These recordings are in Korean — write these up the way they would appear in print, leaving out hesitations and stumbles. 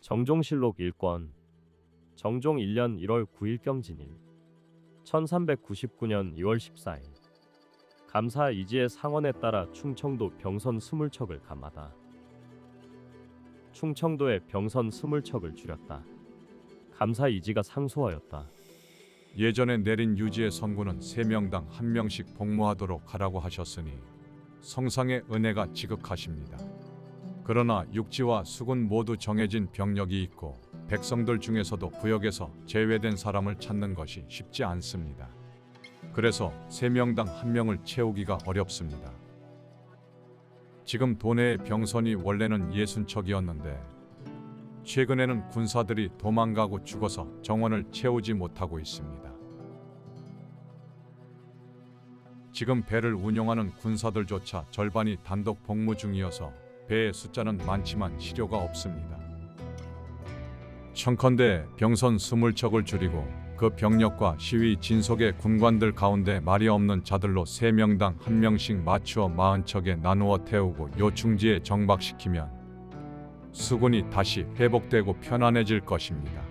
정종실록 1권 정종 1년 1월 9일 경진일 1399년 2월 14일 감사 이지의 상언에 따라 충청도 병선 20척을 감하다. 충청도에 병선 20척을 줄였다. 감사 이지가 상소하였다. 예전에 내린 유지의 선구는 3명당 1명씩 복무하도록 하라고 하셨으니 성상의 은혜가 지극하십니다. 그러나 육지와 수군 모두 정해진 병력이 있고 백성들 중에서도 부역에서 제외된 사람을 찾는 것이 쉽지 않습니다. 그래서 3명당 1명을 채우기가 어렵습니다. 지금 도내의 병선이 원래는 60척이었는데 최근에는 군사들이 도망가고 죽어서 정원을 채우지 못하고 있습니다. 지금 배를 운용하는 군사들조차 절반이 단독 복무 중이어서 배의 숫자는 많지만 실효가 없습니다. 청컨대 병선 20척을 줄이고 그 병력과 시위 진속의 군관들 가운데 말이 없는 자들로 3명당 1명씩 맞추어 40척에 나누어 태우고 요충지에 정박시키면 수군이 다시 회복되고 편안해질 것입니다.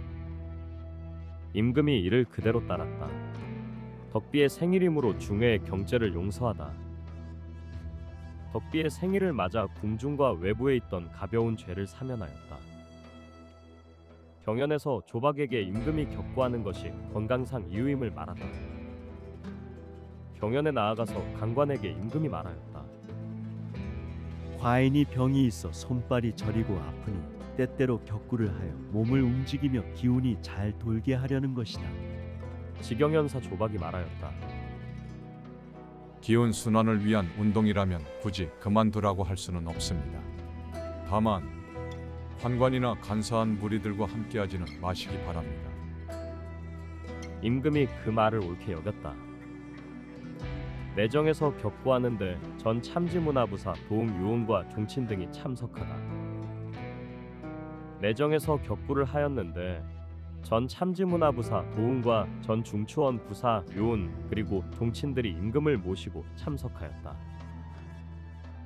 임금이 이를 그대로 따랐다. 덕비의 생일이므로 중회의 경제를 용서하다. 덕비의 생일을 맞아 궁중과 외부에 있던 가벼운 죄를 사면하였다. 경연에서 조박에게 임금이 격구하는 것이 건강상 이유임을 말하다. 경연에 나아가서 강관에게 임금이 말하였다. 과인이 병이 있어 손발이 저리고 아프니 때때로 격구를 하여 몸을 움직이며 기운이 잘 돌게 하려는 것이다. 지경연사 조박이 말하였다. 기운 순환을 위한 운동이라면 굳이 그만두라고 할 수는 없습니다. 다만 환관이나 간사한 무리들과 함께하지는 마시기 바랍니다. 임금이 그 말을 옳게 여겼다. 내정에서 격구하는데 전 참지문화부사 도움유언과 종친 등이 참석하다. 내정에서 격구를 하였는데 전 참지문화부사 도움과 전 중추원 부사 요은 그리고 종친들이 임금을 모시고 참석하였다.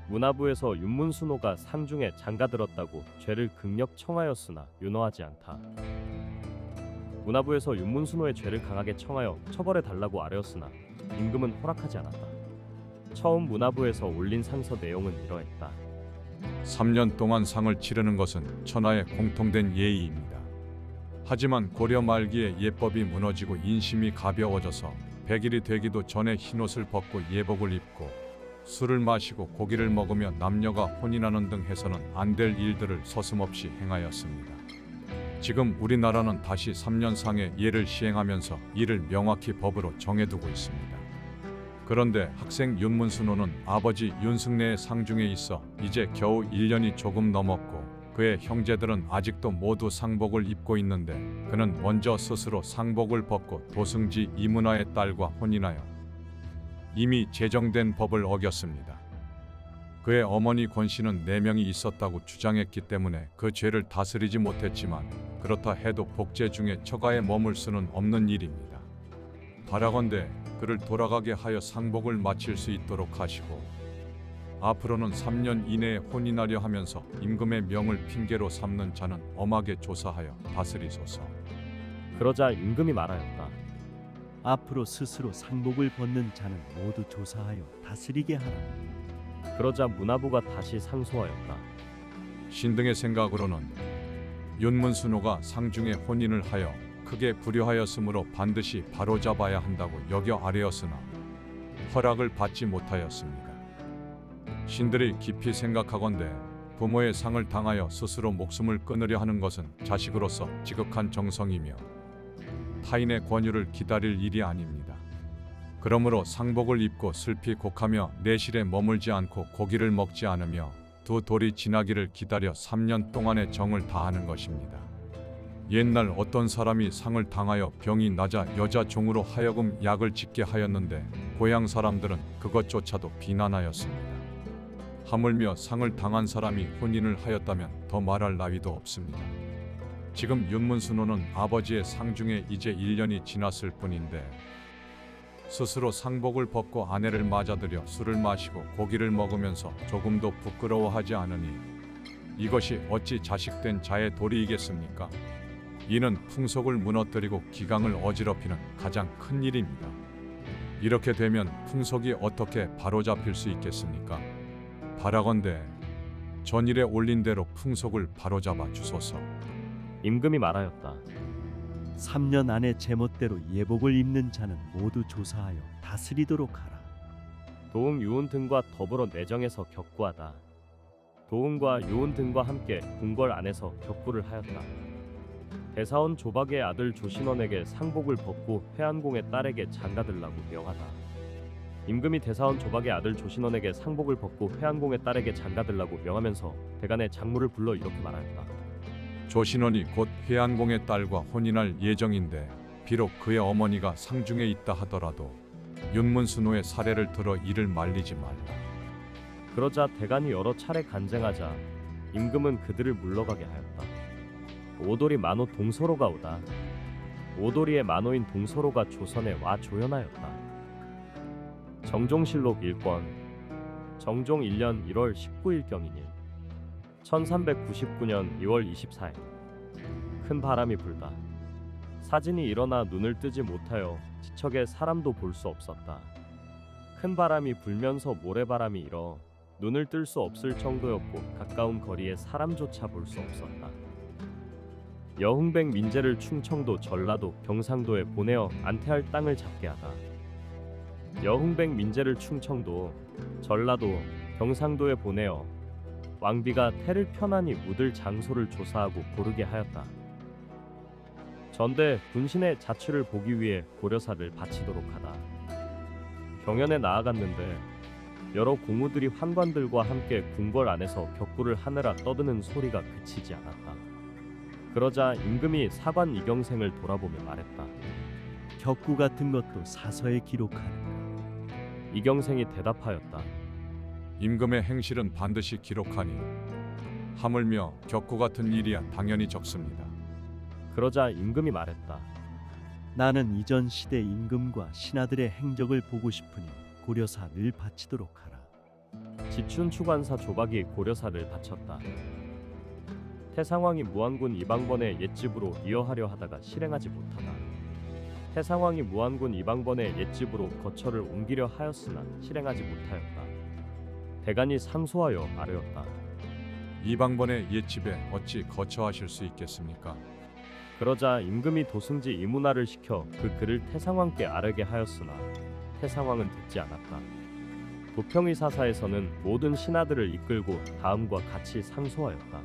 문화부에서 윤문순호가 상중에 장가들었다고 죄를 극력 청하였으나 윤허하지 않다. 문화부에서 윤문순호의 죄를 강하게 청하여 처벌해달라고 아뢰었으나 임금은 허락하지 않았다. 처음 문화부에서 올린 상서 내용은 이러했다. 3년 동안 상을 치르는 것은 천하의 공통된 예의입니다. 하지만 고려 말기에 예법이 무너지고 인심이 가벼워져서 100일이 되기도 전에 흰옷을 벗고 예복을 입고 술을 마시고 고기를 먹으며 남녀가 혼인하는 등 해서는 안 될 일들을 서슴없이 행하였습니다. 지금 우리나라는 다시 3년상의 예를 시행하면서 이를 명확히 법으로 정해두고 있습니다. 그런데 학생 윤문순호는 아버지 윤승래의 상중에 있어 이제 겨우 1년이 조금 넘었고 그의 형제들은 아직도 모두 상복을 입고 있는데 그는 먼저 스스로 상복을 벗고 도승지 이문화의 딸과 혼인하여 이미 제정된 법을 어겼습니다. 그의 어머니 권씨는 4명이 있었다고 주장했기 때문에 그 죄를 다스리지 못했지만 그렇다 해도 복제 중에 처가에 머물 수는 없는 일입니다. 바라건대 그를 돌아가게 하여 상복을 마칠 수 있도록 하시고 앞으로는 3년 이내에 혼인하려 하면서 임금의 명을 핑계로 삼는 자는 엄하게 조사하여 다스리소서. 그러자 임금이 말하였다. 앞으로 스스로 상복을 벗는 자는 모두 조사하여 다스리게 하라. 그러자 문화부가 다시 상소하였다. 신등의 생각으로는 윤문순호가 상중에 혼인을 하여 크게 불효하였으므로 반드시 바로잡아야 한다고 여겨 아뢰었으나 허락을 받지 못하였습니다. 신들이 깊이 생각하건대 부모의 상을 당하여 스스로 목숨을 끊으려 하는 것은 자식으로서 지극한 정성이며 타인의 권유를 기다릴 일이 아닙니다. 그러므로 상복을 입고 슬피 곡하며 내실에 머물지 않고 고기를 먹지 않으며 두 돌이 지나기를 기다려 3년 동안의 정을 다하는 것입니다. 옛날 어떤 사람이 상을 당하여 병이 나자 여자 종으로 하여금 약을 짓게 하였는데 고향 사람들은 그것조차도 비난하였습니다. 하물며 상을 당한 사람이 혼인을 하였다면 더 말할 나위도 없습니다. 지금 윤문순호는 아버지의 상중에 이제 1년이 지났을 뿐인데 스스로 상복을 벗고 아내를 맞아들여 술을 마시고 고기를 먹으면서 조금도 부끄러워하지 않으니 이것이 어찌 자식된 자의 도리이겠습니까? 이는 풍속을 무너뜨리고 기강을 어지럽히는 가장 큰 일입니다. 이렇게 되면 풍속이 어떻게 바로잡힐 수 있겠습니까? 바라건대 전일에 올린 대로 풍속을 바로잡아 주소서. 임금이 말하였다. 3년 안에 제멋대로 예복을 입는 자는 모두 조사하여 다스리도록 하라. 도응 유은 등과 더불어 내정에서 격구하다. 도응과 유은 등과 함께 궁궐 안에서 격구를 하였다. 대사원 조박의 아들 조신원에게 상복을 벗고 회안공의 딸에게 장가들라고 명하다. 임금이 대사원 조박의 아들 조신원에게 상복을 벗고 회안공의 딸에게 장가들라고 명하면서 대간의 장물을 불러 이렇게 말하였다. 조신원이 곧 회안공의 딸과 혼인할 예정인데 비록 그의 어머니가 상중에 있다 하더라도 윤문순호의 사례를 들어 이를 말리지 말라. 그러자 대간이 여러 차례 간쟁하자 임금은 그들을 물러가게 하였다. 오도리 만호 동서로가 오다. 오도리의 만호인 동서로가 조선에 와 조연하였다. 정종실록 1권 정종 1년 1월 19일경인일 1399년 2월 24일 큰 바람이 불다. 사진이 일어나 눈을 뜨지 못하여 지척에 사람도 볼 수 없었다. 큰 바람이 불면서 모래바람이 일어 눈을 뜰 수 없을 정도였고 가까운 거리에 사람조차 볼 수 없었다. 여흥백 민재를 충청도, 전라도, 경상도에 보내어 안태할 땅을 잡게 하다. 여흥백 민재를 충청도, 전라도, 경상도에 보내어 왕비가 태를 편안히 묻을 장소를 조사하고 고르게 하였다. 전대 군신의 자취를 보기 위해 고려사를 바치도록 하다. 경연에 나아갔는데 여러 공우들이 환관들과 함께 궁궐 안에서 격구를 하느라 떠드는 소리가 그치지 않았다. 그러자 임금이 사관 이경생을 돌아보며 말했다. 격구 같은 것도 사서에 기록하는가. 이경생이 대답하였다. 임금의 행실은 반드시 기록하니 하물며 격구 같은 일이야 당연히 적습니다. 그러자 임금이 말했다. 나는 이전 시대 임금과 신하들의 행적을 보고 싶으니 고려사 늘 바치도록 하라. 지춘추관사 조박이 고려사를 바쳤다. 태상왕이 무안군 이방번의 옛집으로 이어하려 하다가 실행하지 못하다. 태상왕이 무안군 이방번의 옛집으로 거처를 옮기려 하였으나 실행하지 못하였다. 대간이 상소하여 아뢰었다. 이방번의 옛집에 어찌 거처하실 수 있겠습니까? 그러자 임금이 도승지 이문화를 시켜 그 글을 태상왕께 아뢰게 하였으나 태상왕은 듣지 않았다. 도평의사사에서는 모든 신하들을 이끌고 다음과 같이 상소하였다.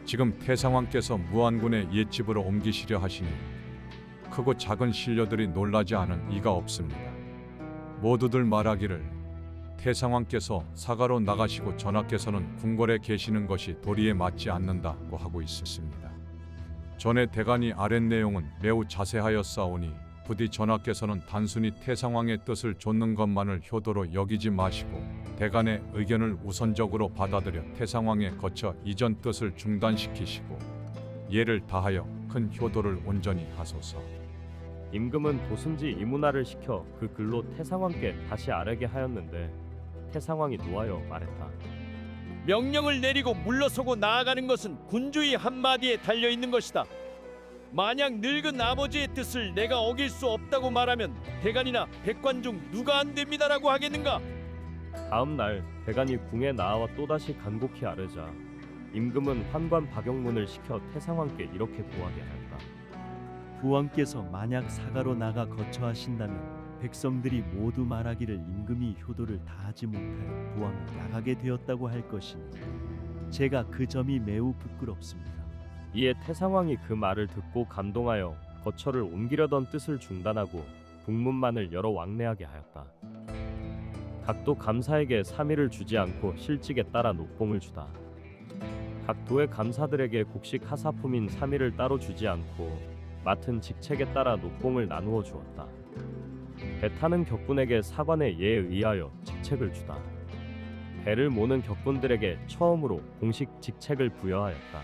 지금 태상왕께서 무안군의 옛집으로 옮기시려 하시니 크고 작은 신료들이 놀라지 않은 이가 없습니다. 모두들 말하기를 태상왕께서 사가로 나가시고 전하께서는 궁궐에 계시는 것이 도리에 맞지 않는다고 하고 있습니다. 전에 대간이 아랫 내용은 매우 자세하였사오니 부디 전하께서는 단순히 태상왕의 뜻을 좇는 것만을 효도로 여기지 마시고 대간의 의견을 우선적으로 받아들여 태상왕의 거처 이전 뜻을 중단시키시고 예를 다하여 큰 효도를 온전히 하소서. 임금은 도승지 이문화를 시켜 그 글로 태상왕께 다시 아뢰게 하였는데 태상왕이 노하여 말했다. 명령을 내리고 물러서고 나아가는 것은 군주의 한마디에 달려있는 것이다. 만약 늙은 아버지의 뜻을 내가 어길 수 없다고 말하면 대간이나 백관 중 누가 안 됩니다라고 하겠는가? 다음 날 대간이 궁에 나와 또다시 간곡히 아뢰자 임금은 환관 박영문을 시켜 태상왕께 이렇게 고하게 하였다. 부왕께서 만약 사가로 나가 거처하신다면 백성들이 모두 말하기를 임금이 효도를 다하지 못하여 부왕이 나가게 되었다고 할 것이니 제가 그 점이 매우 부끄럽습니다. 이에 태상왕이 그 말을 듣고 감동하여 거처를 옮기려던 뜻을 중단하고 북문만을 열어 왕래하게 하였다. 각도 감사에게 3일을 주지 않고 실직에 따라 녹봉을 주다. 각 도의 감사들에게 곡식 하사품인 3일을 따로 주지 않고 맡은 직책에 따라 녹봉을 나누어 주었다. 배 타는 격군에게 사관의 예에 의하여 직책을 주다. 배를 모는 격군들에게 처음으로 공식 직책을 부여하였다.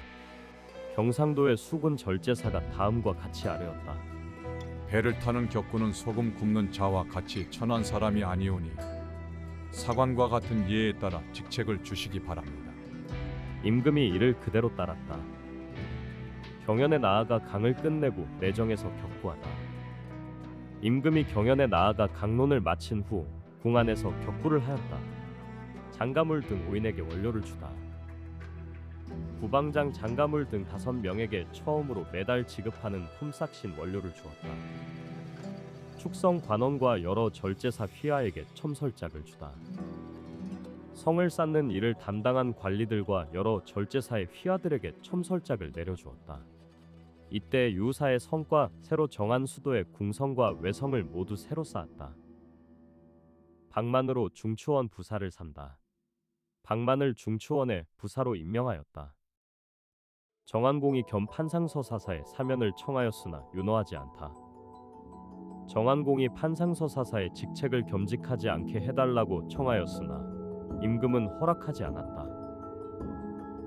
경상도의 수군 절제사가 다음과 같이 아뢰었다. 배를 타는 격군은 소금 굽는 자와 같이 천한 사람이 아니오니 사관과 같은 예에 따라 직책을 주시기 바랍니다. 임금이 이를 그대로 따랐다. 경연에 나아가 강을 끝내고 내정에서 격구하다. 임금이 경연에 나아가 강론을 마친 후 궁 안에서 격구를 하였다. 장가물 등 5인에게 원료를 주다. 부방장 장가물 등 5명에게 처음으로 매달 지급하는 품삯인 원료를 주었다. 축성 관원과 여러 절제사 휘하에게 첨설짝을 주다. 성을 쌓는 일을 담당한 관리들과 여러 절제사의 휘하들에게 첨설짝을 내려주었다. 이때 유사의 성과 새로 정한 수도의 궁성과 외성을 모두 새로 쌓았다. 박만으로 중추원 부사를 삼다. 박만을 중추원의 부사로 임명하였다. 정한공이 겸 판상서사사의 사면을 청하였으나 윤호하지 않다. 정한공이 판상서사사의 직책을 겸직하지 않게 해달라고 청하였으나 임금은 허락하지 않았다.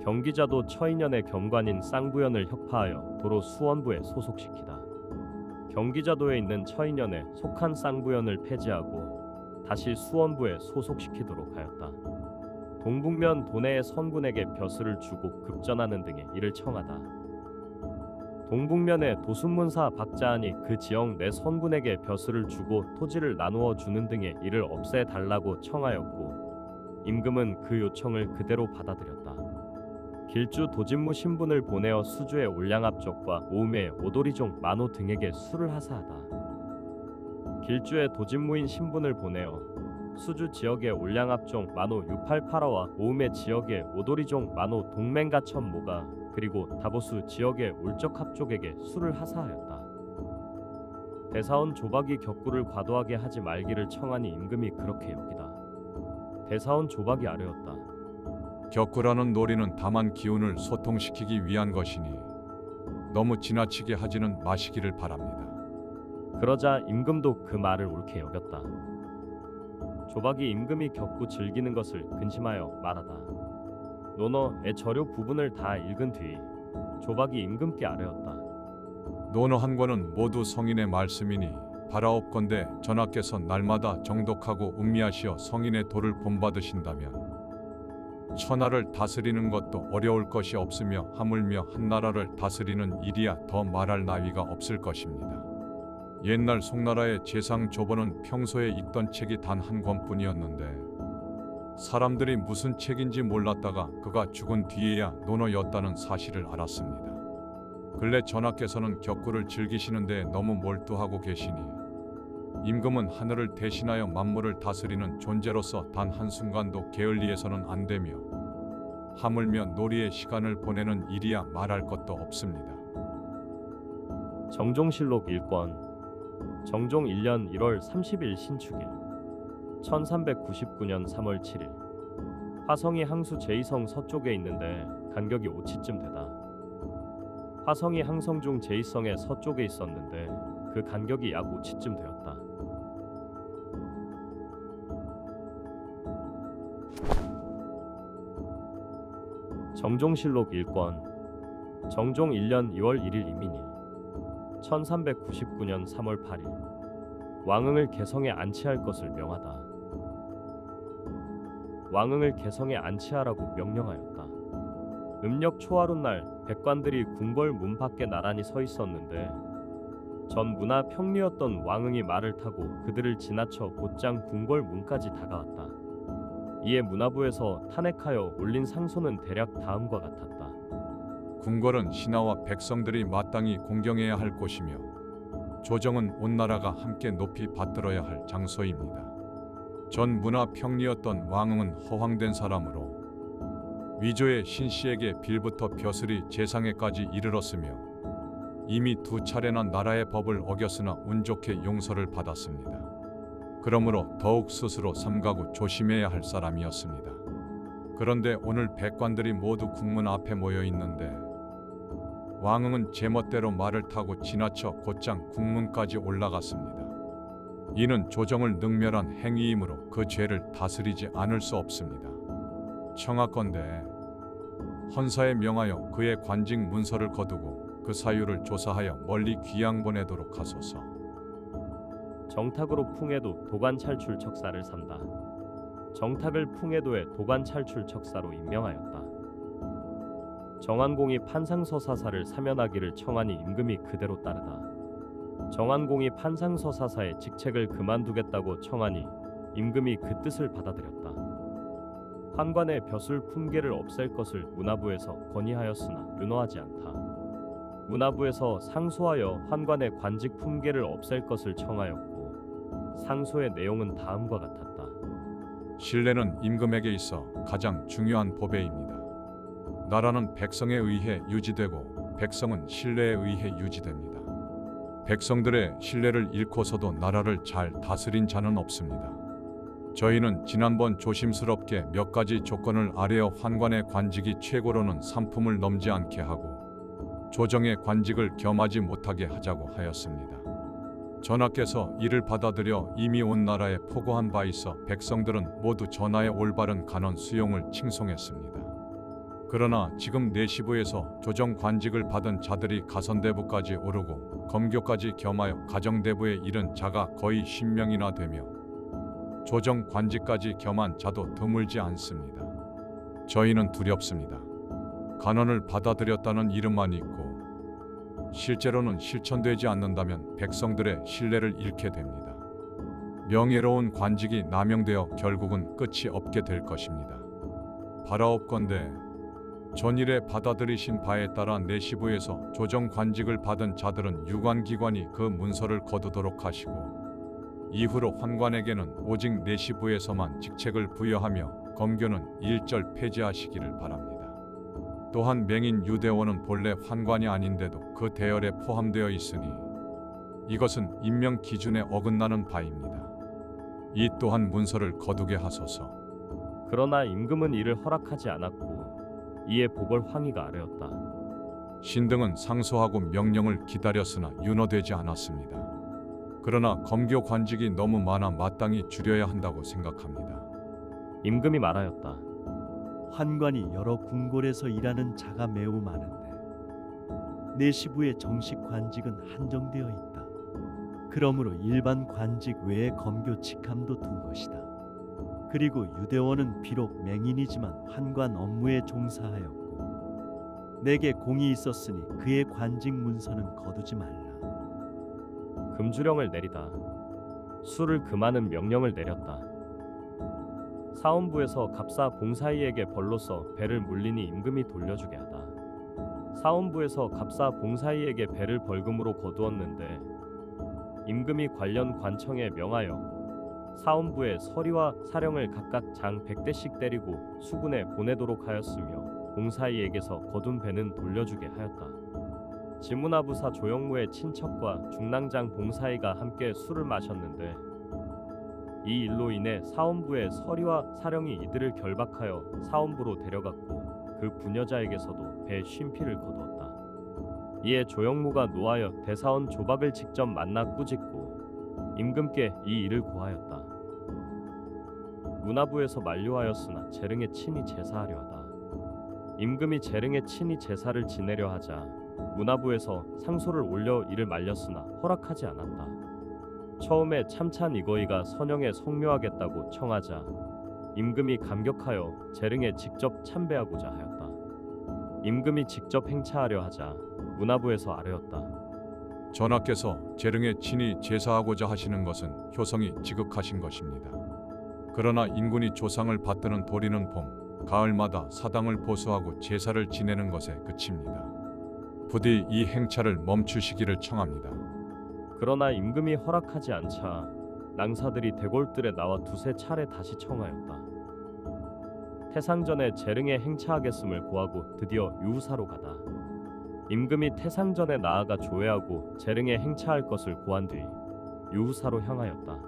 경기자도 처인연의 경관인 쌍부연을 혁파하여 도로 수원부에 소속시키다. 경기자도에 있는 처인연에 속한 쌍부연을 폐지하고 다시 수원부에 소속시키도록 하였다. 동북면 도내의 선군에게 벼슬을 주고 급전하는 등의 일을 청하다. 동북면의 도순문사 박자하니 그 지역 내 선군에게 벼슬을 주고 토지를 나누어 주는 등의 일을 없애달라고 청하였고 임금은 그 요청을 그대로 받아들였다. 길주 도진무 신분을 보내어 수주의 올량압족과 오음의 오도리종 만호 등에게 수를 하사하다. 길주의 도진무인 신분을 보내어 수주 지역의 올량압종 만호 유팔파라와 오음의 지역의 오도리종 만호 동맹가천모가 그리고 다보수 지역의 울적합족에게 수를 하사하였다. 대사원 조박이 격구를 과도하게 하지 말기를 청하니 임금이 그렇게 여기다. 대사원 조박이 아뢰었다. 격구라는 놀이는 다만 기운을 소통시키기 위한 것이니 너무 지나치게 하지는 마시기를 바랍니다. 그러자 임금도 그 말을 옳게 여겼다. 조박이 임금이 격구 즐기는 것을 근심하여 말하다. 논어의 저료 부분을 다 읽은 뒤 조박이 임금께 아뢰었다. 논어 한 권은 모두 성인의 말씀이니 바라옵건대 전하께서 날마다 정독하고 음미하시어 성인의 도를 본받으신다면 천하를 다스리는 것도 어려울 것이 없으며 하물며 한나라를 다스리는 일이야 더 말할 나위가 없을 것입니다. 옛날 송나라의 재상 조보는 평소에 읽던 책이 단 한 권뿐이었는데 사람들이 무슨 책인지 몰랐다가 그가 죽은 뒤에야 논어였다는 사실을 알았습니다. 근래 전하께서는 격구를 즐기시는데 너무 몰두하고 계시니 임금은 하늘을 대신하여 만물을 다스리는 존재로서 단 한순간도 게을리해서는 안 되며 하물며 놀이의 시간을 보내는 일이야 말할 것도 없습니다. 정종실록 1권 정종 1년 1월 30일 신축일 1399년 3월 7일 화성이 항수 제2성 서쪽에 있는데 간격이 5치쯤 되다. 화성이 항성 중 제2성의 서쪽에 있었는데 그 간격이 약 5치쯤 되었다. 정종실록 1권 정종 1년 2월 1일 이민일 1399년 3월 8일 왕응을 개성에 안치할 것을 명하다. 왕응을 개성에 안치하라고 명령하였다. 음력 초하룻날 백관들이 궁궐 문 밖에 나란히 서 있었는데 전 문화 평리였던 왕응이 말을 타고 그들을 지나쳐 곧장 궁궐 문까지 다가왔다. 이에 문화부에서 탄핵하여 올린 상소는 대략 다음과 같았다. 궁궐은 신하와 백성들이 마땅히 공경해야 할 곳이며 조정은 온 나라가 함께 높이 받들어야 할 장소입니다. 전 문화 평리였던 왕응은 허황된 사람으로 위조의 신씨에게 빌부터 벼슬이 재상에까지 이르렀으며 이미 2차례나 나라의 법을 어겼으나 운 좋게 용서를 받았습니다. 그러므로 더욱 스스로 삼가고 조심해야 할 사람이었습니다. 그런데 오늘 백관들이 모두 국문 앞에 모여 있는데 왕응은 제멋대로 말을 타고 지나쳐 곧장 국문까지 올라갔습니다. 이는 조정을 능멸한 행위이므로 그 죄를 다스리지 않을 수 없습니다. 청하건대 헌사에 명하여 그의 관직 문서를 거두고 그 사유를 조사하여 멀리 귀양 보내도록 하소서. 정탁으로 풍해도 도관 찰출 척사를 삼다. 정탁을 풍해도의 도관 찰출 척사로 임명하였다. 정한공이 판상서사사를 사면하기를 청하니 임금이 그대로 따르다. 정한공이 판상서사사의 직책을 그만두겠다고 청하니 임금이 그 뜻을 받아들였다. 환관의 벼슬 품계를 없앨 것을 문화부에서 건의하였으나 윤허하지 않다. 문화부에서 상소하여 환관의 관직 품계를 없앨 것을 청하였고 상소의 내용은 다음과 같았다. 신뢰는 임금에게 있어 가장 중요한 보배입니다. 나라는 백성에 의해 유지되고 백성은 신뢰에 의해 유지됩니다. 백성들의 신뢰를 잃고서도 나라를 잘 다스린 자는 없습니다. 저희는 지난번 조심스럽게 몇 가지 조건을 아래어 환관의 관직이 최고로는 삼품을 넘지 않게 하고 조정의 관직을 겸하지 못하게 하자고 하였습니다. 전하께서 이를 받아들여 이미 온 나라에 포고한 바 있어 백성들은 모두 전하의 올바른 간언 수용을 칭송했습니다. 그러나 지금 내시부에서 조정 관직을 받은 자들이 가선대부까지 오르고 검교까지 겸하여 가정대부에 이른 자가 거의 10명이나 되며 조정 관직까지 겸한 자도 드물지 않습니다. 저희는 두렵습니다. 간언을 받아들였다는 이름만 있고 실제로는 실천되지 않는다면 백성들의 신뢰를 잃게 됩니다. 명예로운 관직이 남용되어 결국은 끝이 없게 될 것입니다. 바라옵건대 전일에 받아들이신 바에 따라 내시부에서 조정 관직을 받은 자들은 유관기관이 그 문서를 거두도록 하시고 이후로 환관에게는 오직 내시부에서만 직책을 부여하며 검교는 일절 폐지하시기를 바랍니다. 또한 맹인 유대원은 본래 환관이 아닌데도 그 대열에 포함되어 있으니 이것은 임명 기준에 어긋나는 바입니다. 이 또한 문서를 거두게 하소서. 그러나 임금은 이를 허락하지 않았고 이에 보궐 황희가 아뢰었다. 신등은 상소하고 명령을 기다렸으나 윤허되지 않았습니다. 그러나 검교 관직이 너무 많아 마땅히 줄여야 한다고 생각합니다. 임금이 말하였다. 환관이 여러 궁궐에서 일하는 자가 매우 많은데 내시부의 정식 관직은 한정되어 있다. 그러므로 일반 관직 외에 검교 직함도 둔 것이다. 그리고 유대원은 비록 맹인이지만 환관 업무에 종사하였고 내게 공이 있었으니 그의 관직 문서는 거두지 말라. 금주령을 내리다. 술을 금하는 명령을 내렸다. 사원부에서 갑사 봉사이에게 벌로써 배를 물리니 임금이 돌려주게 하다. 사원부에서 갑사 봉사이에게 배를 벌금으로 거두었는데 임금이 관련 관청에 명하여 사원부의 서리와 사령을 각각 장 100대씩 때리고 수군에 보내도록 하였으며 봉사이에게서 거둔 배는 돌려주게 하였다. 지문화부사 조영무의 친척과 중랑장 봉사이가 함께 술을 마셨는데 이 일로 인해 사원부의 서리와 사령이 이들을 결박하여 사원부로 데려갔고 그 부녀자에게서도 배 쉼피를 거두었다. 이에 조영무가 노하여 대사원 조박을 직접 만나 꾸짖고 임금께 이 일을 고하였다. 문화부에서 만류하였으나 재릉에 친히 제사하려 하다. 임금이 재릉에 친히 제사를 지내려 하자 문화부에서 상소를 올려 이를 말렸으나 허락하지 않았다. 처음에 참찬 이거이가 선영에 성묘하겠다고 청하자 임금이 감격하여 재릉에 직접 참배하고자 하였다. 임금이 직접 행차하려 하자 문화부에서 아뢰었다. 전하께서 재릉에 친히 제사하고자 하시는 것은 효성이 지극하신 것입니다. 그러나 인군이 조상을 받드는 도리는 봄, 가을마다 사당을 보수하고 제사를 지내는 것에 그칩니다. 부디 이 행차를 멈추시기를 청합니다. 그러나 임금이 허락하지 않자 낭사들이 대궐들에 나와 두세 차례 다시 청하였다. 태상전에 재릉에 행차하겠음을 고하고 드디어 유후사로 가다. 임금이 태상전에 나아가 조회하고 재릉에 행차할 것을 고한 뒤 유후사로 향하였다.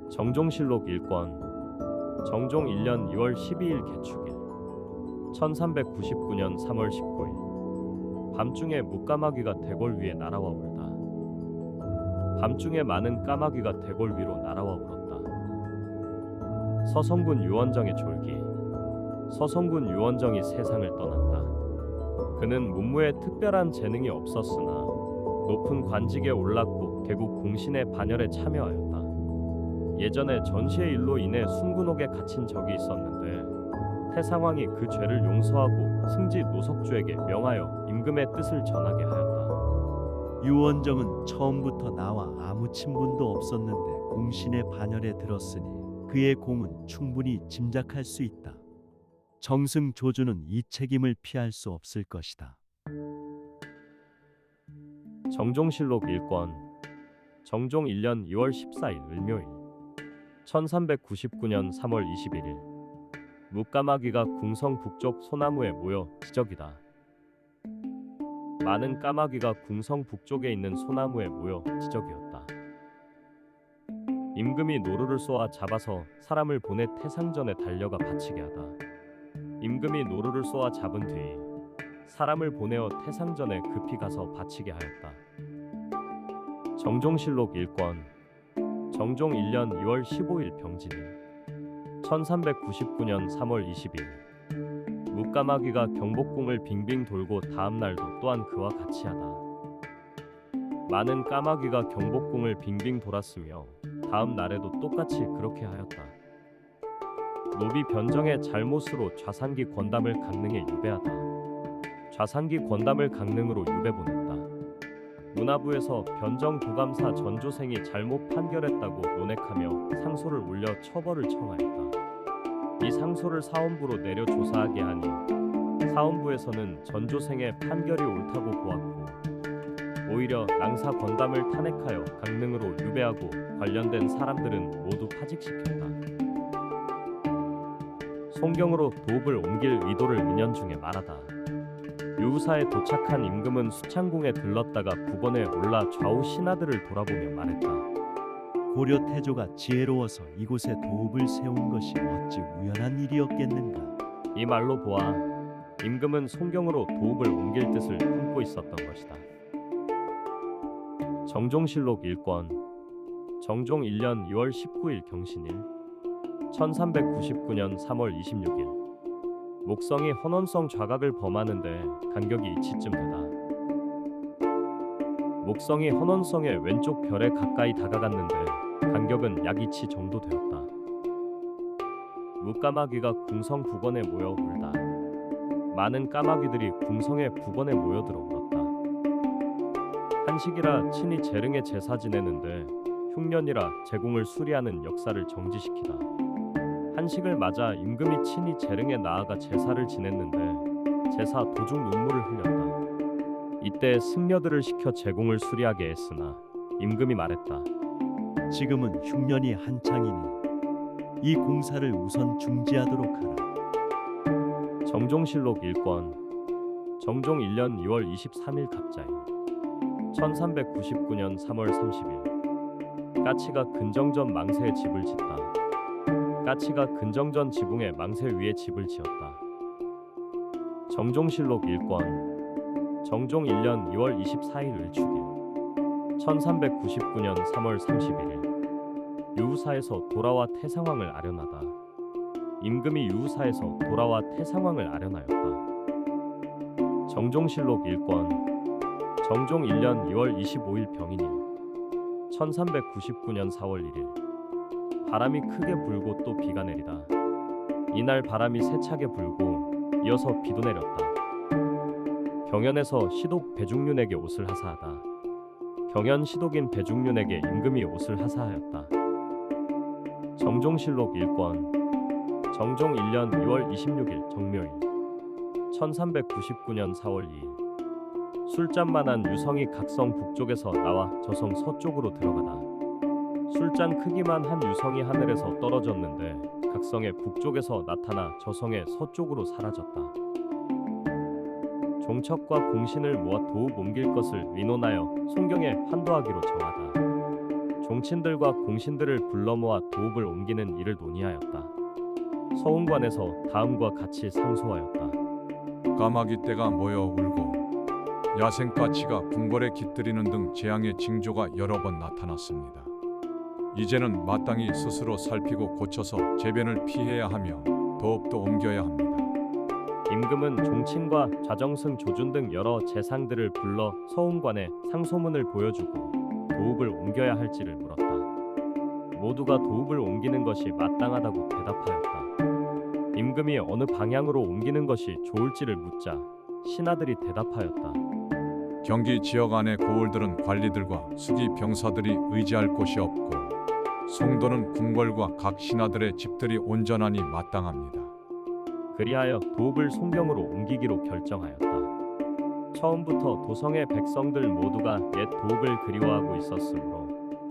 정종실록 1권 정종 1년 2월 12일 개축일 1399년 3월 19일 밤중에 묵까마귀가 대궐 위에 날아와 울다. 밤중에 많은 까마귀가 대궐 위로 날아와 울었다. 서성군 유원정의 졸기. 서성군 유원정이 세상을 떠났다. 그는 문무에 특별한 재능이 없었으나 높은 관직에 올랐고 개국 공신의 반열에 참여하였다. 예전에 전시의 일로 인해 순군옥에 갇힌 적이 있었는데 태상왕이 그 죄를 용서하고 승지 노석주에게 명하여 임금의 뜻을 전하게 하였다. 유원정은 처음부터 나와 아무 친분도 없었는데 공신의 반열에 들었으니 그의 공은 충분히 짐작할 수 있다. 정승 조주는 이 책임을 피할 수 없을 것이다. 정종실록 1권 정종 1년 2월 14일 을묘일 1399년 3월 21일 묵까마귀가 궁성 북쪽 소나무에 모여 지적이다. 많은 까마귀가 궁성 북쪽에 있는 소나무에 모여 지적이었다. 임금이 노루를 쏘아 잡아서 사람을 보내 태상전에 달려가 바치게 하다. 임금이 노루를 쏘아 잡은 뒤 사람을 보내어 태상전에 급히 가서 바치게 하였다. 정종실록 1권 정종 1년 2월 15일 병진일 1399년 3월 20일 묵까마귀가 경복궁을 빙빙 돌고 다음 날도 또한 그와 같이 하다. 많은 까마귀가 경복궁을 빙빙 돌았으며 다음 날에도 똑같이 그렇게 하였다. 노비 변정의 잘못으로 좌상기 권담을 강릉에 유배하다. 좌상기 권담을 강릉으로 유배 보냈다. 문화부에서 변정 도감사 전조생이 잘못 판결했다고 논핵하며 상소를 올려 처벌을 청하였다. 이 상소를 사원부로 내려 조사하게 하니 사원부에서는 전조생의 판결이 옳다고 보았고 오히려 낭사 권담을 탄핵하여 강릉으로 유배하고 관련된 사람들은 모두 파직시켰다. 송경으로 도읍을 옮길 의도를 은연중에 말하다. 유우사에 도착한 임금은 수창궁에 들렀다가 북원에 올라 좌우 신하들을 돌아보며 말했다. 고려 태조가 지혜로워서 이곳에 도읍을 세운 것이 어찌 우연한 일이었겠는가. 이 말로 보아 임금은 송경으로 도읍을 옮길 뜻을 품고 있었던 것이다. 정종실록 1권 정종 1년 2월 19일 경신일 1399년 3월 26일 목성이 헌원성 좌각을 범하는데 간격이 이치쯤 되다. 목성이 헌원성의 왼쪽 별에 가까이 다가갔는데 간격은 약 이치 정도 되었다. 묵까마귀가 궁성 북원에 모여 울다. 많은 까마귀들이 궁성의 북원에 모여들어 울었다. 한식이라 친히 재릉에 제사 지내는데 흉년이라 제궁을 수리하는 역사를 정지시키다. 한식을 맞아 임금이 친히 재릉에 나아가 제사를 지냈는데 제사 도중 눈물을 흘렸다. 이때 승려들을 시켜 제궁을 수리하게 했으나 임금이 말했다. 지금은 흉년이 한창이니 이 공사를 우선 중지하도록 하라. 정종실록 1권 정종 1년 2월 23일 갑자일 1399년 3월 30일 까치가 근정전 망세에 집을 짓다. 까치가 근정전 지붕에 망세 위에 집을 지었다. 정종실록 1권 정종 1년 2월 24일 을축일 1399년 3월 31일 유우사에서 돌아와 태상왕을 아련하다. 임금이 유우사에서 돌아와 태상왕을 아련하였다. 정종실록 1권 정종 1년 2월 25일 병인일 1399년 4월 1일 바람이 크게 불고 또 비가 내리다. 이날 바람이 세차게 불고 이어서 비도 내렸다. 경연에서 시독 배중륜에게 옷을 하사하다. 경연 시독인 배중륜에게 임금이 옷을 하사하였다. 정종실록 1권 정종 1년 2월 26일 정묘일 1399년 4월 2일 술잔만한 유성이 각성 북쪽에서 나와 저성 서쪽으로 들어가다. 술잔 크기만 한 유성이 하늘에서 떨어졌는데 각성의 북쪽에서 나타나 저성의 서쪽으로 사라졌다. 종척과 공신을 모아 도읍 옮길 것을 의논하여 송경에 환도하기로 정하다. 종친들과 공신들을 불러 모아 도읍을 옮기는 일을 논의하였다. 서운관에서 다음과 같이 상소하였다. 까마귀 떼가 모여 울고 야생까치가 궁궐에 깃들이는 등 재앙의 징조가 여러 번 나타났습니다. 이제는 마땅히 스스로 살피고 고쳐서 재변을 피해야 하며 도읍도 옮겨야 합니다. 임금은 종친과 좌정승 조준 등 여러 재상들을 불러 서운관에 상소문을 보여주고 도읍을 옮겨야 할지를 물었다. 모두가 도읍을 옮기는 것이 마땅하다고 대답하였다. 임금이 어느 방향으로 옮기는 것이 좋을지를 묻자 신하들이 대답하였다. 경기 지역 안의 고을들은 관리들과 수기 병사들이 의지할 곳이 없고 송도는 궁궐과 각 신하들의 집들이 온전하니 마땅합니다. 그리하여 도읍을 송경으로 옮기기로 결정하였다. 처음부터 도성의 백성들 모두가 옛 도읍을 그리워하고 있었으므로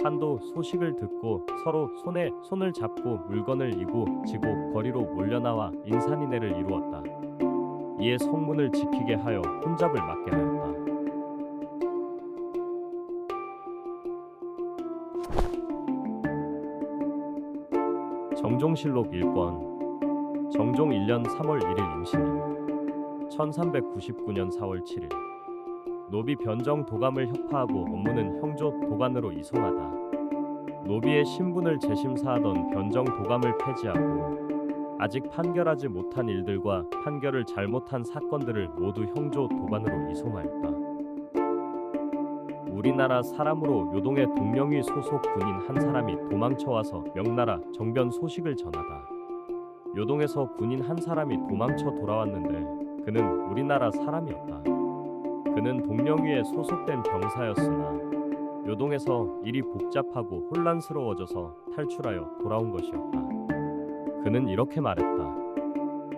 한도 소식을 듣고 서로 손에 손을 잡고 물건을 이고 지고 거리로 몰려나와 인산인해를 이루었다. 이에 성문을 지키게 하여 혼잡을 막게 하였다. 정종실록 1권 정종 1년 3월 1일 임신일 1399년 4월 7일 노비 변정 도감을 협파하고 업무는 형조 도관으로 이송하다. 노비의 신분을 재심사하던 변정 도감을 폐지하고 아직 판결하지 못한 일들과 판결을 잘못한 사건들을 모두 형조 도관으로 이송하였다. 우리나라 사람으로 요동의 동명위 소속 군인 한 사람이 도망쳐와서 명나라 정변 소식을 전하다. 요동에서 군인 한 사람이 도망쳐 돌아왔는데 그는 우리나라 사람이었다. 그는 동명위에 소속된 병사였으나 요동에서 일이 복잡하고 혼란스러워져서 탈출하여 돌아온 것이었다. 그는 이렇게 말했다.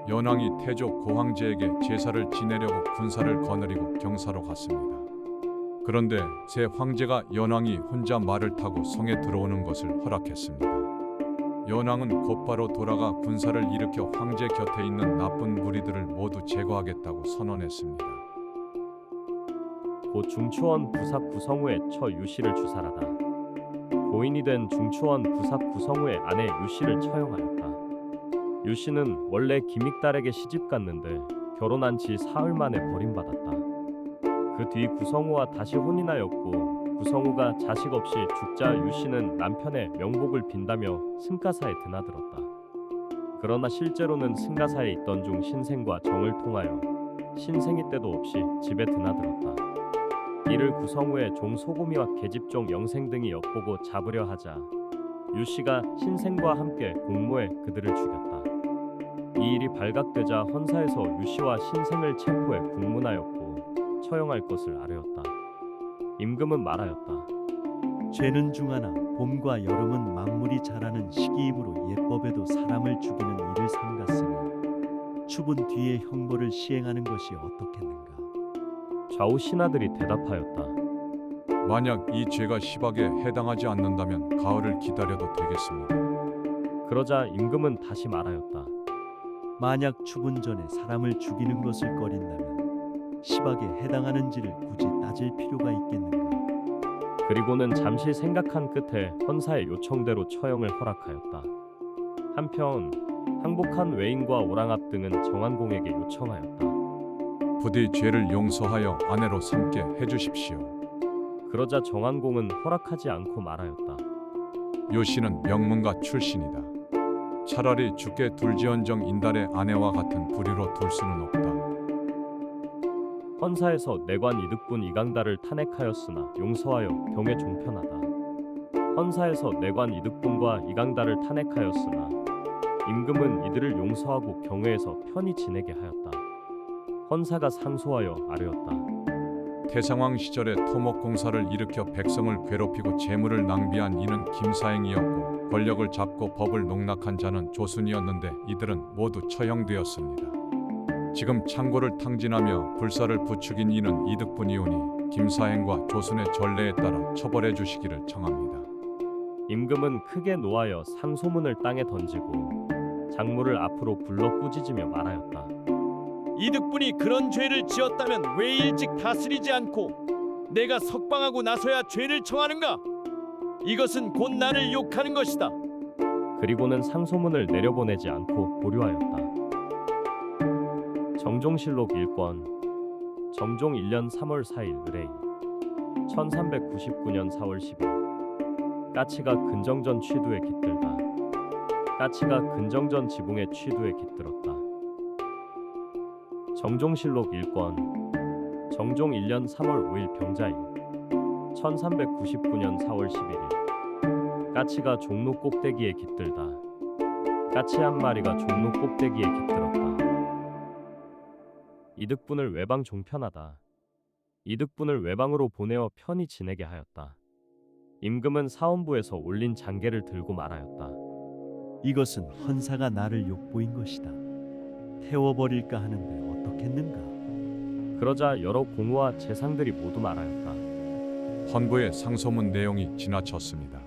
연왕이 태조 고황제에게 제사를 지내려고 군사를 거느리고 경사로 갔습니다. 그런데 새 황제가 연왕이 혼자 말을 타고 성에 들어오는 것을 허락했습니다. 연왕은 곧바로 돌아가 군사를 일으켜 황제 곁에 있는 나쁜 무리들을 모두 제거하겠다고 선언했습니다. 고 중초원 부삭 구성우의 처 유씨를 주살하다. 고인이 된 중초원 부삭 구성우의 아내 유씨를 처형하였다. 유씨는 원래 김익달에게 시집 갔는데 결혼한 지 사흘 만에 버림받았다. 그 뒤 구성우와 다시 혼인하였고 구성우가 자식 없이 죽자 유씨는 남편의 명복을 빈다며 승가사에 드나들었다. 그러나 실제로는 승가사에 있던 중 신생과 정을 통하여 신생이 때도 없이 집에 드나들었다. 이를 구성우의 종 소고미와 계집종 영생 등이 엿보고 잡으려 하자 유씨가 신생과 함께 공모해 그들을 죽였다. 이 일이 발각되자 헌사에서 유씨와 신생을 체포해 국문하였고 처형할 것을 아뢰었다. 임금은 말하였다. 죄는 중하나 봄과 여름은 만물이 자라는 시기이므로 예법에도 사람을 죽이는 일을 삼갔으니 추분 뒤에 형벌을 시행하는 것이 어떻겠는가. 좌우 신하들이 대답하였다. 만약 이 죄가 시박에 해당하지 않는다면 가을을 기다려도 되겠습니다. 그러자 임금은 다시 말하였다. 만약 추분 전에 사람을 죽이는 것을 꺼린다면 시박에 해당하는지를 굳이 따질 필요가 있겠는가. 그리고는 잠시 생각한 끝에 헌사의 요청대로 처형을 허락하였다. 한편 항복한 외인과 오랑압 등은 정한공에게 요청하였다. 부디 죄를 용서하여 아내로 삼게 해주십시오. 그러자 정한공은 허락하지 않고 말하였다. 요씨는 명문가 출신이다. 차라리 죽게 둘지언정 인달의 아내와 같은 부류로 둘 수는 없다. 헌사에서 내관 이득분 이강달을 탄핵하였으나 용서하여 경에 종편하다. 헌사에서 내관 이득분과 이강달을 탄핵하였으나 임금은 이들을 용서하고 경회에서 편히 지내게 하였다. 헌사가 상소하여 아뢰었다. 태상왕 시절에 토목공사를 일으켜 백성을 괴롭히고 재물을 낭비한 이는 김사행이었고 권력을 잡고 법을 농락한 자는 조순이었는데 이들은 모두 처형되었습니다. 지금 창고를 탕진하며 불사를 부추긴 이는 이득분이오니 김사행과 조순의 전례에 따라 처벌해 주시기를 청합니다. 임금은 크게 노하여 상소문을 땅에 던지고 장모를 앞으로 불러 꾸짖으며 말하였다. 이득분이 그런 죄를 지었다면 왜 일찍 다스리지 않고 내가 석방하고 나서야 죄를 청하는가? 이것은 곧 나를 욕하는 것이다. 그리고는 상소문을 내려보내지 않고 보류하였다. 정종실록 1권 정종 1년 3월 4일 의뢰인 1399년 4월 10일 까치가 근정전 취두에 깃들다. 까치가 근정전 지붕에 취두에 깃들었다. 정종실록 1권 정종 1년 3월 5일 병자일 1399년 4월 11일 까치가 종로 꼭대기에 깃들다. 까치 한 마리가 종로 꼭대기에 깃들었다. 이득분을 외방 종편하다. 이득분을 외방으로 보내어 편히 지내게 하였다. 임금은 사원부에서 올린 장계를 들고 말하였다. 이것은 헌사가 나를 욕보인 것이다. 태워버릴까 하는데 어떻겠는가? 그러자 여러 공우와 재상들이 모두 말하였다. 헌부의 상소문 내용이 지나쳤습니다.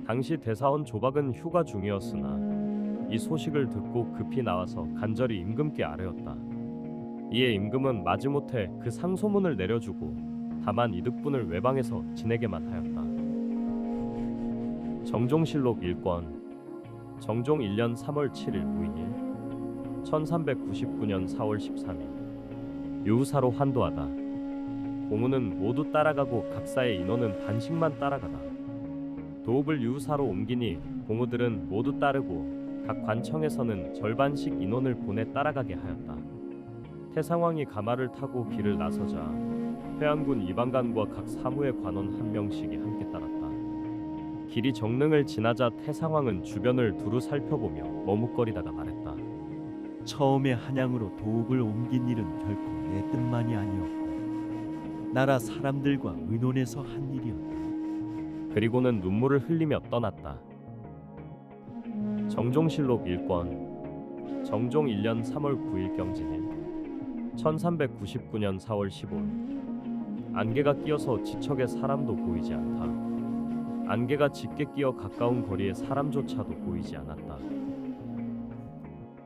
당시 대사원 조박은 휴가 중이었으나 이 소식을 듣고 급히 나와서 간절히 임금께 아뢰었다. 이에 임금은 마지못해 그 상소문을 내려주고 다만 이득분을 외방에서 지내게만 하였다. 정종실록 1권 정종 1년 3월 7일 무인일 1399년 4월 13일 유사로 환도하다. 공우는 모두 따라가고 각사의 인원은 반씩만 따라가다. 도읍을 유사로 옮기니 공우들은 모두 따르고 각 관청에서는 절반씩 인원을 보내 따라가게 하였다. 태상왕이 가마를 타고 길을 나서자 회안군 이방관과 각 사무의 관원 한 명씩이 함께 따랐다. 길이 정릉을 지나자 태상왕은 주변을 두루 살펴보며 머뭇거리다가 말했다. 처음에 한양으로 도읍을 옮긴 일은 결코 내 뜻만이 아니었고 나라 사람들과 의논해서 한 일이었다. 그리고는 눈물을 흘리며 떠났다. 정종실록 1권 정종 1년 3월 9일 경진일 1399년 4월 15일 안개가 끼어서 지척에 사람도 보이지 않다. 안개가 짙게 끼어 가까운 거리에 사람조차도 보이지 않았다.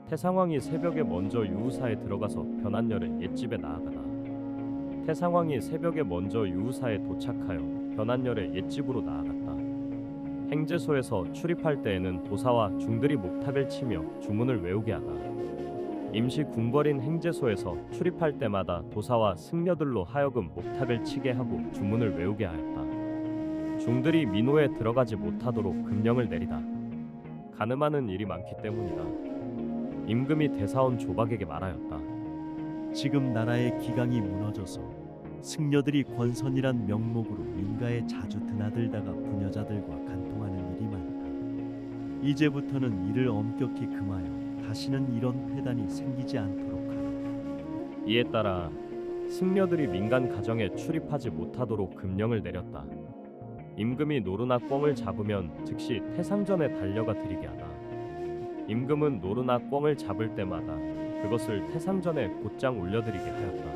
태상왕이 새벽에 먼저 유우사에 들어가서 변한열의 옛집에 나아가다. 태상왕이 새벽에 먼저 유우사에 도착하여 변한열의 옛집으로 나아갔다. 행제소에서 출입할 때에는 도사와 중들이 목탁을 치며 주문을 외우게 하다. 임시 궁궐인 행제소에서 출입할 때마다 도사와 승려들로 하여금 목탁을 치게 하고 주문을 외우게 하였다. 중들이 민호에 들어가지 못하도록 금령을 내리다. 가늠하는 일이 많기 때문이다. 임금이 대사원 조박에게 말하였다. 지금 나라의 기강이 무너져서 승려들이 권선이란 명목으로 민가에 자주 드나들다가 부녀자들과 간통하는 일이 많다. 이제부터는 이를 엄격히 금하여 다시는 이런 폐단이 생기지 않도록 하라. 이에 따라 승려들이 민간 가정에 출입하지 못하도록 금령을 내렸다. 임금이 노루나 꿩을 잡으면 즉시 태상전에 달려가 드리게 하다. 임금은 노루나 꿩을 잡을 때마다 그것을 태상전에 곧장 올려드리게 하였다.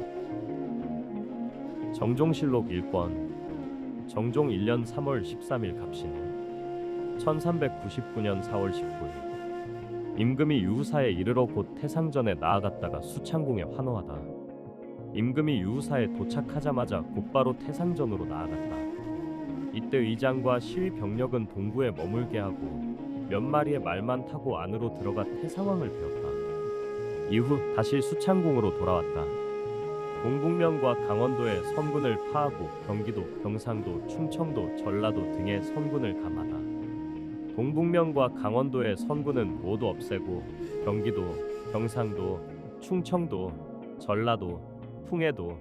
정종실록 1권 정종 1년 3월 13일 갑신일 1399년 4월 19일 임금이 유우사에 이르러 곧 태상전에 나아갔다가 수창궁에 환호하다. 임금이 유우사에 도착하자마자 곧바로 태상전으로 나아갔다. 이때 의장과 시위 병력은 동부에 머물게 하고 몇 마리의 말만 타고 안으로 들어가 태상왕을 배웠다. 이후 다시 수창궁으로 돌아왔다. 동북면과 강원도의 선군을 파하고 경기도, 경상도, 충청도, 전라도 등의 선군을 감하다. 동북면과 강원도의 선군은 모두 없애고 경기도, 경상도, 충청도, 전라도, 풍해도,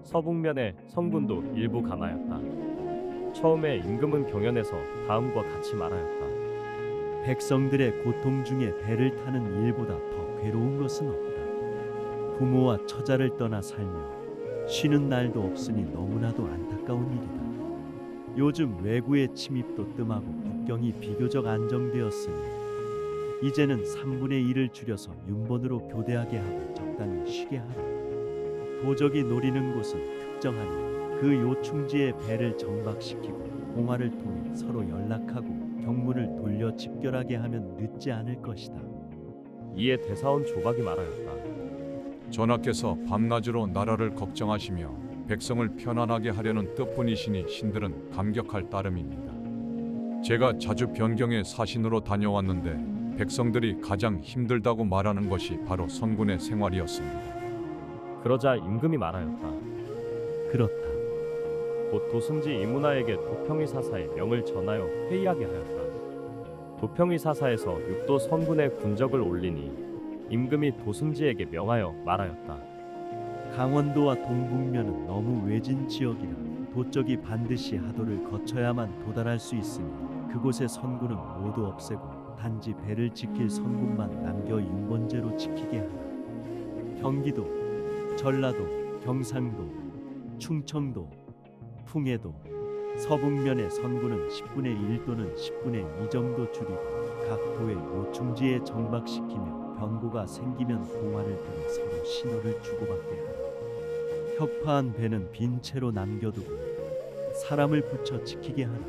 서북면의 선군도 일부 감하였다. 처음에 임금은 경연에서 다음과 같이 말하였다. 백성들의 고통 중에 배를 타는 일보다 더 괴로운 것은 없다. 부모와 처자를 떠나 살며 쉬는 날도 없으니 너무나도 안타까운 일이다. 요즘 외구의 침입도 뜸하고 국경이 비교적 안정되었으니 이제는 3분의 1을 줄여서 윤번으로 교대하게 하고 적당히 쉬게 하라. 도적이 노리는 곳은 특정하니 그 요충지에 배를 정박시키고 공화를 통해 서로 연락하고 경문을 돌려 집결하게 하면 늦지 않을 것이다. 이에 대사원 조박이 말하였다. 전하께서 밤낮으로 나라를 걱정하시며 백성을 편안하게 하려는 뜻뿐이시니 신들은 감격할 따름입니다. 제가 자주 변경의 사신으로 다녀왔는데 백성들이 가장 힘들다고 말하는 것이 바로 선군의 생활이었습니다. 그러자 임금이 말하였다. 그렇다. 곧 도승지 이문하에게 도평의사사의 명을 전하여 회의하게 하였다. 도평의사사에서 육도 선군의 군적을 올리니 임금이 도승지에게 명하여 말하였다. 강원도와 동북면은 너무 외진 지역이라 도적이 반드시 하도를 거쳐야만 도달할 수 있으니 그곳의 선군은 모두 없애고 단지 배를 지킬 선군만 남겨 윤번제로 지키게 하라. 경기도, 전라도, 경상도, 충청도, 풍해도, 서북면의 선군은 10분의 1 또는 10분의 2 정도 줄이고 각 도의 요충지에 정박시키며 변고가 생기면 동화를 들어 서로 신호를 주고받게 하라. 혁파한 배는 빈 채로 남겨두고 사람을 붙여 지키게 하라.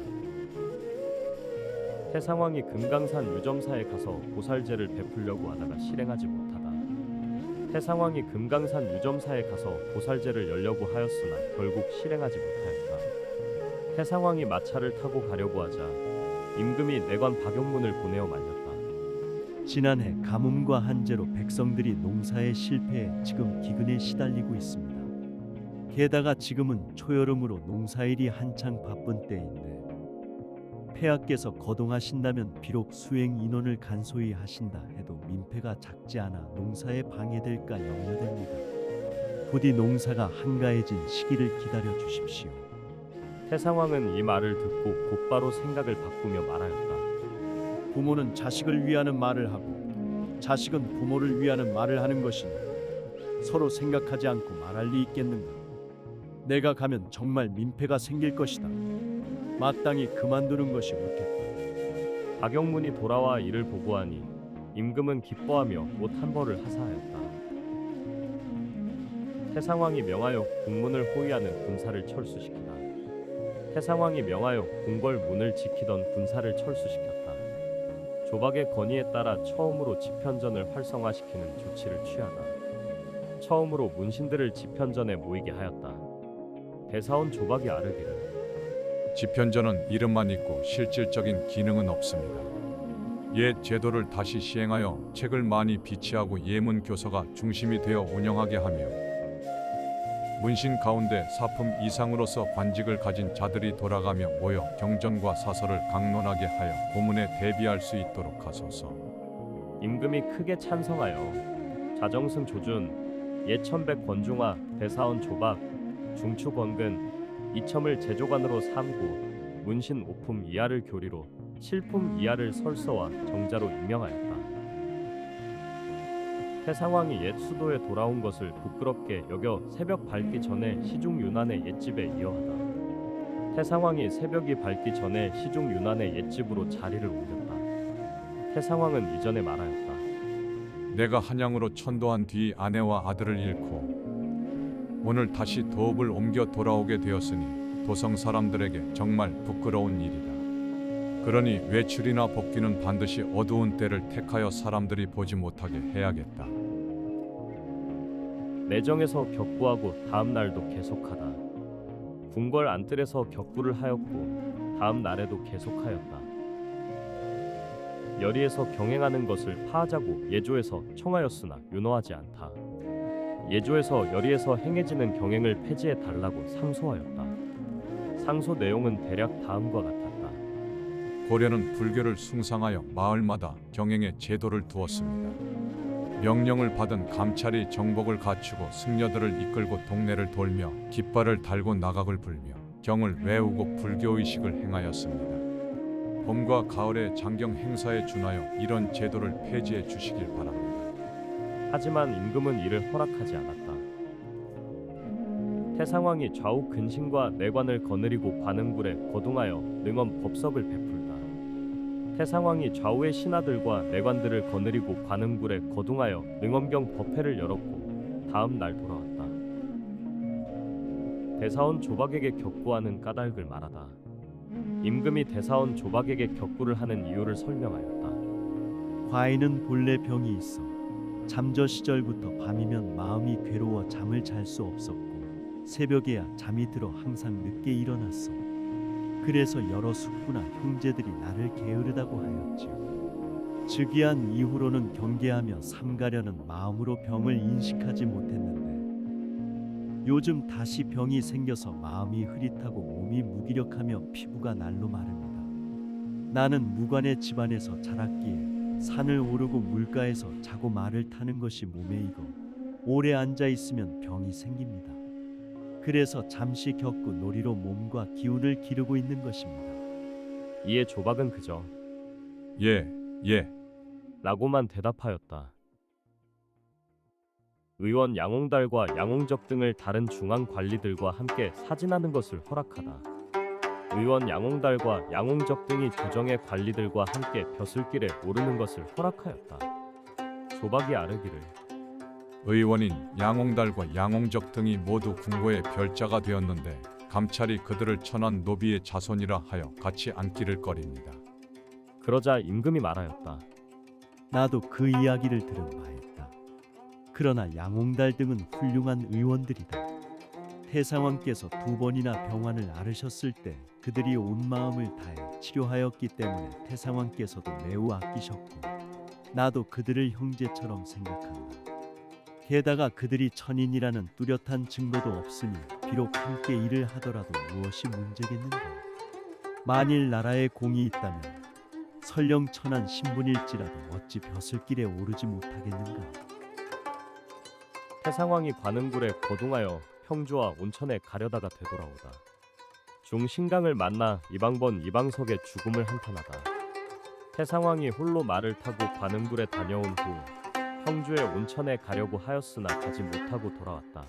태상왕이 금강산 유점사에 가서 보살제를 베풀려고 하다가 실행하지 못하다. 태상왕이 금강산 유점사에 가서 보살제를 열려고 하였으나 결국 실행하지 못하였다. 태상왕이 마차를 타고 가려고 하자 임금이 내관 박영문을 보내어 말렸다. 지난해 가뭄과 한재로 백성들이 농사에 실패해 지금 기근에 시달리고 있습니다. 게다가 지금은 초여름으로 농사일이 한창 바쁜 때인데 폐하께서 거동하신다면 비록 수행 인원을 간소히 하신다 해도 민폐가 작지 않아 농사에 방해될까 염려됩니다. 부디 농사가 한가해진 시기를 기다려 주십시오. 태상왕은 이 말을 듣고 곧바로 생각을 바꾸며 말하였다. 부모는 자식을 위하는 말을 하고 자식은 부모를 위하는 말을 하는 것이니 서로 생각하지 않고 말할 리 있겠는가. 내가 가면 정말 민폐가 생길 것이다. 마땅히 그만두는 것이 옳겠다. 박영문이 돌아와 이를 보고하니 임금은 기뻐하며 옷 한 벌을 하사하였다. 태상왕이 명하여 국문을 호위하는 군사를 철수시키다. 태상왕이 명하여 궁궐문을 지키던 군사를 철수시켰다. 조박의 건의에 따라 처음으로 집현전을 활성화시키는 조치를 취하다. 처음으로 문신들을 집현전에 모이게 하였다. 대사원 조박이 아르기를 집현전은 이름만 있고 실질적인 기능은 없습니다. 옛 제도를 다시 시행하여 책을 많이 비치하고 예문 교서가 중심이 되어 운영하게 하며 문신 가운데 사품 이상으로서 관직을 가진 자들이 돌아가며 모여 경전과 사설을 강론하게 하여 고문에 대비할 수 있도록 하소서. 임금이 크게 찬성하여 자정승 조준, 예천백 권중화, 대사원 조박, 중추 권근, 이첨을 제조관으로 삼고 문신 오품 이하를 교리로 실품 이하를 설서와 정자로 임명하였다. 태상왕이 옛 수도에 돌아온 것을 부끄럽게 여겨 새벽 밝기 전에 시중 윤안의 옛집에 이어하다. 태상왕이 새벽이 밝기 전에 시중 윤안의 옛집으로 자리를 옮겼다. 태상왕은 이전에 말하였다. 내가 한양으로 천도한 뒤 아내와 아들을 잃고 오늘 다시 도읍을 옮겨 돌아오게 되었으니 도성 사람들에게 정말 부끄러운 일이다. 그러니 외출이나 복귀는 반드시 어두운 때를 택하여 사람들이 보지 못하게 해야겠다. 내정에서 격구하고 다음 날도 계속하다. 궁궐 안뜰에서 격구를 하였고 다음 날에도 계속하였다. 여리에서 경행하는 것을 파하자고 예조에서 청하였으나 윤호하지 않다. 예조에서 여리에서 행해지는 경행을 폐지해 달라고 상소하였다. 상소 내용은 대략 다음과 같았다. 고려는 불교를 숭상하여 마을마다 경행의 제도를 두었습니다. 명령을 받은 감찰이 정복을 갖추고 승려들을 이끌고 동네를 돌며 깃발을 달고 나각을 불며 경을 외우고 불교의식을 행하였습니다. 봄과 가을의 장경 행사에 준하여 이런 제도를 폐지해 주시길 바랍니다. 하지만 임금은 이를 허락하지 않았다. 태상왕이 좌우 근신과 내관을 거느리고 관음굴에 거둥하여 능엄 법석을 베풀다. 태상왕이 좌우의 신하들과 내관들을 거느리고 관음굴에 거둥하여 능엄경 법회를 열었고 다음 날 돌아왔다. 대사원 조박에게 격구하는 까닭을 말하다. 임금이 대사원 조박에게 격구를 하는 이유를 설명하였다. 과인은 본래 병이 있어 잠저 시절부터 밤이면 마음이 괴로워 잠을 잘 수 없었고 새벽에야 잠이 들어 항상 늦게 일어났어. 그래서 여러 숙부나 형제들이 나를 게으르다고 하였지요. 즉위한 이후로는 경계하며 삼가려는 마음으로 병을 인식하지 못했는데 요즘 다시 병이 생겨서 마음이 흐릿하고 몸이 무기력하며 피부가 날로 마릅니다. 나는 무관의 집안에서 자랐기에 산을 오르고 물가에서 자고 말을 타는 것이 몸에 익어 오래 앉아 있으면 병이 생깁니다. 그래서 잠시 격구 놀이로 몸과 기운을 기르고 있는 것입니다. 이에 조박은 그저 예, 예, 라고만 대답하였다. 의원 양홍달과 양홍적 등을 다른 중앙 관리들과 함께 사진하는 것을 허락하다. 의원 양홍달과 양홍적 등이 조정의 관리들과 함께 벼슬길에 오르는 것을 허락하였다. 조박이 아르기를 의원인 양홍달과 양홍적 등이 모두 궁고의 별자가 되었는데 감찰이 그들을 천한 노비의 자손이라 하여 같이 앉기를 꺼립니다. 그러자 임금이 말하였다. 나도 그 이야기를 들은 바였다. 그러나 양홍달 등은 훌륭한 의원들이다. 태상왕께서 2번이나 병환을 앓으셨을 때 그들이 온 마음을 다해 치료하였기 때문에 태상왕께서도 매우 아끼셨고 나도 그들을 형제처럼 생각한다. 게다가 그들이 천인이라는 뚜렷한 증거도 없으니 비록 함께 일을 하더라도 무엇이 문제겠는가. 만일 나라에 공이 있다면 설령 천한 신분일지라도 어찌 벼슬길에 오르지 못하겠는가. 태상왕이 관음굴에 거둥하여 평주와 온천에 가려다가 되돌아오다. 중신강을 만나 이방번 이방석의 죽음을 한탄하다. 태상왕이 홀로 말을 타고 관음굴에 다녀온 후 평주의 온천에 가려고 하였으나 가지 못하고 돌아왔다.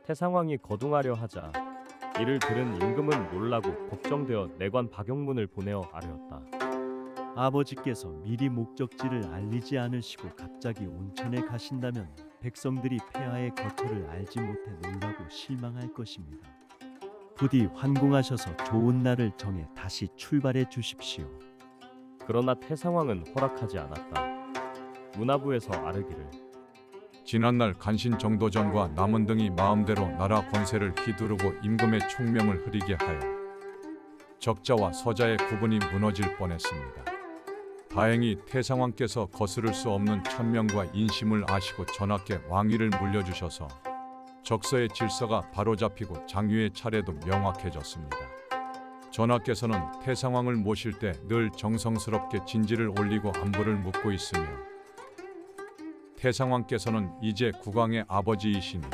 태상왕이 거둥하려 하자 이를 들은 임금은 놀라고 걱정되어 내관 박영문을 보내어 아뢰었다. 아버지께서 미리 목적지를 알리지 않으시고 갑자기 온천에 가신다면 백성들이 폐하의 거처를 알지 못해 놀라고 실망할 것입니다. 부디 환궁하셔서 좋은 날을 정해 다시 출발해 주십시오. 그러나 태상왕은 허락하지 않았다. 문화부에서 아르기를 지난날 간신 정도전과 남은 등이 마음대로 나라 권세를 휘두르고 임금의 총명을 흐리게 하여 적자와 서자의 구분이 무너질 뻔했습니다. 다행히 태상왕께서 거스를 수 없는 천명과 인심을 아시고 전하께 왕위를 물려주셔서 적서의 질서가 바로잡히고 장유의 차례도 명확해졌습니다. 전하께서는 태상왕을 모실 때 늘 정성스럽게 진지를 올리고 안부를 묻고 있으며 태상왕께서는 이제 국왕의 아버지이시니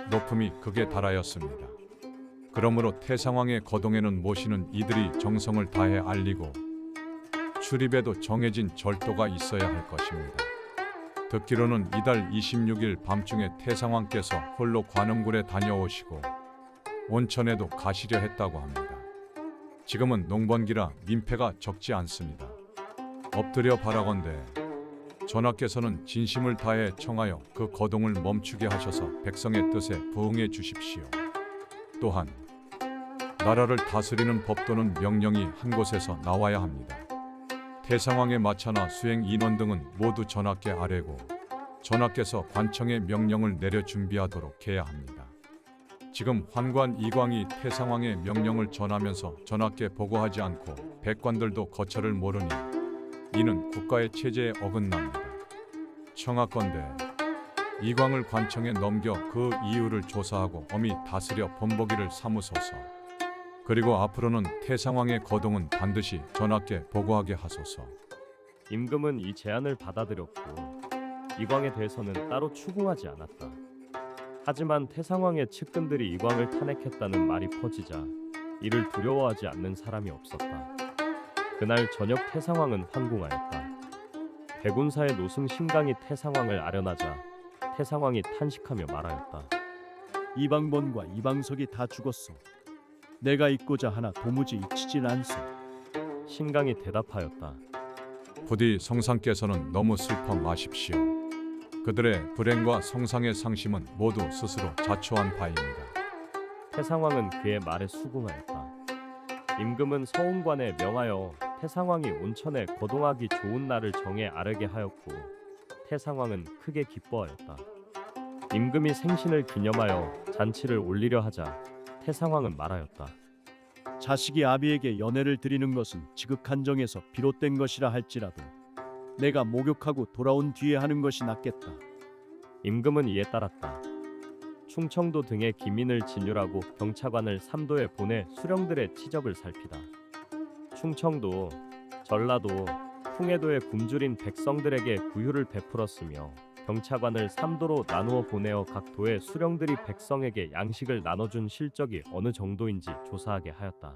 높음이 극에 달하였습니다. 그러므로 태상왕의 거동에는 모시는 이들이 정성을 다해 알리고 출입에도 정해진 절도가 있어야 할 것입니다. 듣기로는 이달 26일 밤중에 태상왕께서 홀로 관음굴에 다녀오시고 온천에도 가시려 했다고 합니다. 지금은 농번기라 민폐가 적지 않습니다. 엎드려 바라건대 전하께서는 진심을 다해 청하여 그 거동을 멈추게 하셔서 백성의 뜻에 부응해 주십시오. 또한 나라를 다스리는 법도는 명령이 한 곳에서 나와야 합니다. 태상왕의 마차나 수행 인원 등은 모두 전하께 아뢰고 전하께서 관청의 명령을 내려 준비하도록 해야 합니다. 지금 환관 이광이 태상왕의 명령을 전하면서 전하께 보고하지 않고 백관들도 거처를 모르니 이는 국가의 체제에 어긋납니다. 청하건대 이광을 관청에 넘겨 그 이유를 조사하고 엄히 다스려 본보기를 삼으소서. 그리고 앞으로는 태상왕의 거동은 반드시 전하께 보고하게 하소서. 임금은 이 제안을 받아들였고 이광에 대해서는 따로 추궁하지 않았다. 하지만 태상왕의 측근들이 이광을 탄핵했다는 말이 퍼지자 이를 두려워하지 않는 사람이 없었다. 그날 저녁 태상왕은 환궁하였다. 백운사의 노승 신강이 태상왕을 아련하자 태상왕이 탄식하며 말하였다. 이방본과 이방석이 다 죽었소. 내가 잊고자 하나 도무지 잊히질 않소. 신강이 대답하였다. 부디 성상께서는 너무 슬퍼 마십시오. 그들의 불행과 성상의 상심은 모두 스스로 자초한 바입니다. 태상왕은 그의 말에 수긍하였다. 임금은 서운관에 명하여 태상왕이 온천에 거동하기 좋은 날을 정해 아르게 하였고 태상왕은 크게 기뻐하였다. 임금이 생신을 기념하여 잔치를 올리려 하자 태상왕은 말하였다. 자식이 아비에게 연애를 드리는 것은 지극한 정에서 비롯된 것이라 할지라도 내가 목욕하고 돌아온 뒤에 하는 것이 낫겠다. 임금은 이에 따랐다. 충청도 등의 기민을 진율하고 경차관을 삼도에 보내 수령들의 치적을 살피다. 충청도, 전라도, 풍해도의 굶주린 백성들에게 구휼을 베풀었으며 경차관을 삼도로 나누어 보내어 각 도의 수령들이 백성에게 양식을 나눠준 실적이 어느 정도인지 조사하게 하였다.